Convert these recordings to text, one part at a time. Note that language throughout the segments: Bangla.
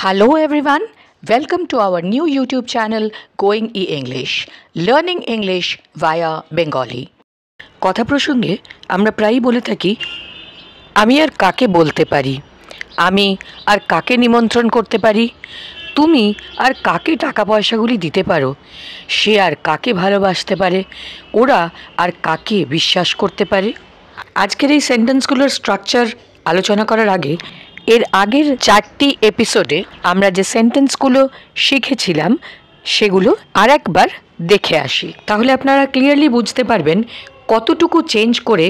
Hello everyone, welcome to our new YouTube channel Going E-English, Learning English via Bengali. কথা প্রসঙ্গে আমরা প্রায়ই বলে থাকি আমি আর কাকে বলতে পারি, আমি আর কাকে নিমন্ত্রণ করতে পারি, তুমি আর কাকে টাকা পয়সাগুলি দিতে পারো, সে আর কাকে ভালোবাসতে পারে, ওরা আর কাকে বিশ্বাস করতে পারে। আজকের এই সেন্টেন্সগুলোর স্ট্রাকচার আলোচনা করার আগে এর আগের 4টি এপিসোডে আমরা যে সেন্টেন্সগুলো শিখেছিলাম সেগুলো আর একবার দেখে আসি, তাহলে আপনারা ক্লিয়ারলি বুঝতে পারবেন কতটুকু চেঞ্জ করে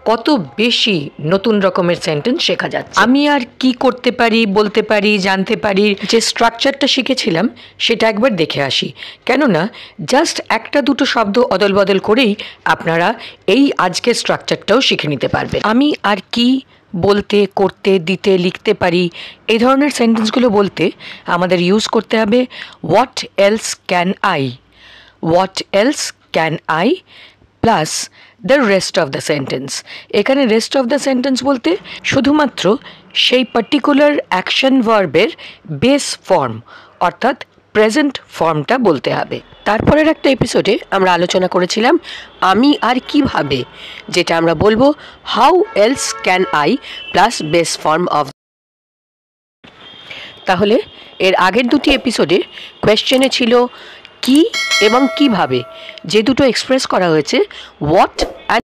কত বেশি নতুন রকমের সেন্টেন্স শেখা যাচ্ছে। আমি আর কি করতে পারি, বলতে পারি, জানতে পারি যে স্ট্রাকচারটা শিখেছিলাম সেটা একবার দেখে আসি, কেননা জাস্ট একটা দুটো শব্দ অদল বদল করেই আপনারা এই আজকের স্ট্রাকচারটাও শিখে নিতে পারবেন। আমি আর কি বলতে, করতে, দিতে, লিখতে পারি, এই ধরনের সেন্টেন্সগুলো বলতে আমাদের ইউজ করতে হবে what else can I, what else can I plus the rest of the sentence. এখানে রেস্ট অফ দ্য সেন্টেন্স বলতে শুধুমাত্র সেই পার্টিকুলার অ্যাকশন ভার্বের বেস ফর্ম অর্থাৎ প্রেজেন্ট ফর্মটা বলতে হবে। তারপরের একটা এপিসোডে আমরা আলোচনা করেছিলাম আমি আর কিভাবে, যেটা আমরা বলবো how else can I plus base form of. তাহলে এর আগের দুটি এপিসোডে কোয়েশ্চেনে ছিল কি এবং কিভাবে, যে দুটো এক্সপ্রেস করা হয়েছে হোয়াট অ্যান্ড।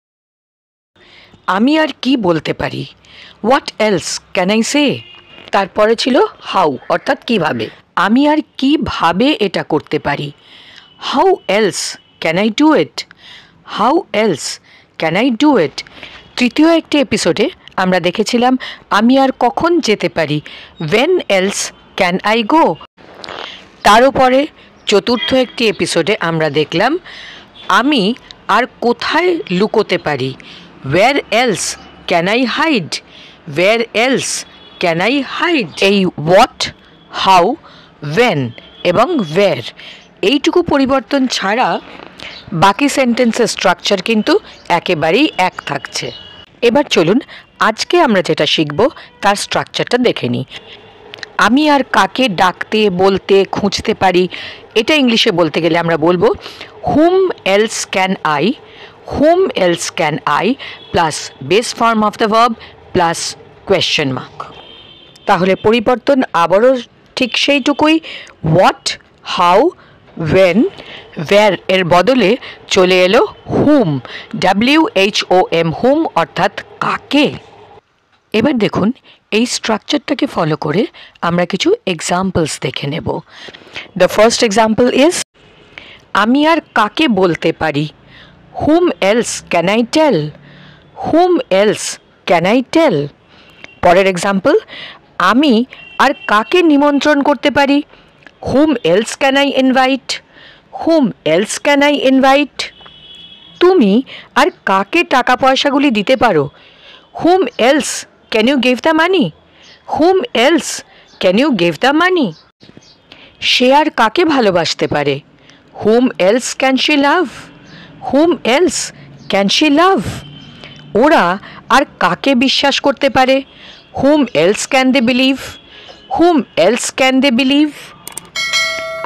আমি আর কি বলতে পারি, what else can I say. তারপরে ছিল হাউ অর্থাৎ কিভাবে, আমি আর কিভাবে এটা করতে পারি, how else can I do it, how else can I do it. তৃতীয় একটি এপিসোডে আমরা দেখেছিলাম আমি আর কখন যেতে পারি, when else can I go. তার উপরে চতুর্থ একটি এপিসোডে আমরা দেখলাম আমি আর কোথায় লুকোতে পারি, where else can I hide, where else can I hide. এই হোয়াট, হাউ, ওয়েন এবং ওয়্যার এইটুকু পরিবর্তন ছাড়া বাকি সেন্টেন্সের স্ট্রাকচার কিন্তু একেবারেই এক থাকছে। এবার চলুন আজকে আমরা যেটা শিখব তার স্ট্রাকচারটা দেখে নিই। আমি আর কাকে ডাকতে, বলতে, খুঁজতে পারি, এটা ইংলিশে বলতে গেলে আমরা বলবো whom else can I, whom else can I plus base form of the verb plus question mark. তাহলে পরিবর্তন আবারও ঠিক সেইটুকুই, হোয়াট, হাউ, ওয়েন, ওয়্যার এর বদলে চলে এলো হুম, WHOM, হুম অর্থাৎ কাকে। এবার দেখুন এই স্ট্রাকচারটাকে ফলো করে আমরা কিছু এক্সাম্পলস দেখে নেব। দ্য ফার্স্ট এক্সাম্পল ইজ আমি আর কাকে বলতে পারি, whom else can I tell, whom else can I tell. পরের এক্সাম্পল আমি আর কাকে নিমন্ত্রণ করতে পারি, whom else can I invite, whom else can I invite. তুমি আর কাকে টাকা পয়সাগুলি দিতে পারো, whom else can you give the money, whom else can you give the money. সে আর কাকে ভালোবাসতে পারে, whom else can she love, whom else can she love. ওরা আর কাকে বিশ্বাস করতে পারে, whom else can they believe, whom else can they believe.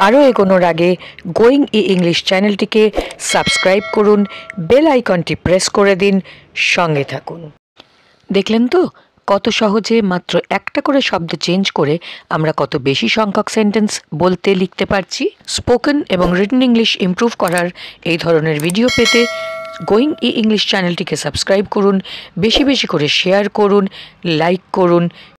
আরও এগোনোর আগে গোয়িং ই ইংলিশ চ্যানেলটিকে সাবস্ক্রাইব করুন, বেল আইকনটি প্রেস করে দিন, সঙ্গে থাকুন। দেখলেন তো কত সহজে মাত্র একটা করে শব্দ চেঞ্জ করে আমরা কত বেশি সংখ্যক সেন্টেন্স বলতে, লিখতে পারছি। স্পোকেন এবং রিটেন ইংলিশ ইমপ্রুভ করার এই ধরনের ভিডিও পেতে গোয়িং ই ইংলিশ চ্যানেলটিকে সাবস্ক্রাইব করুন, বেশি বেশি করে শেয়ার করুন, লাইক করুন।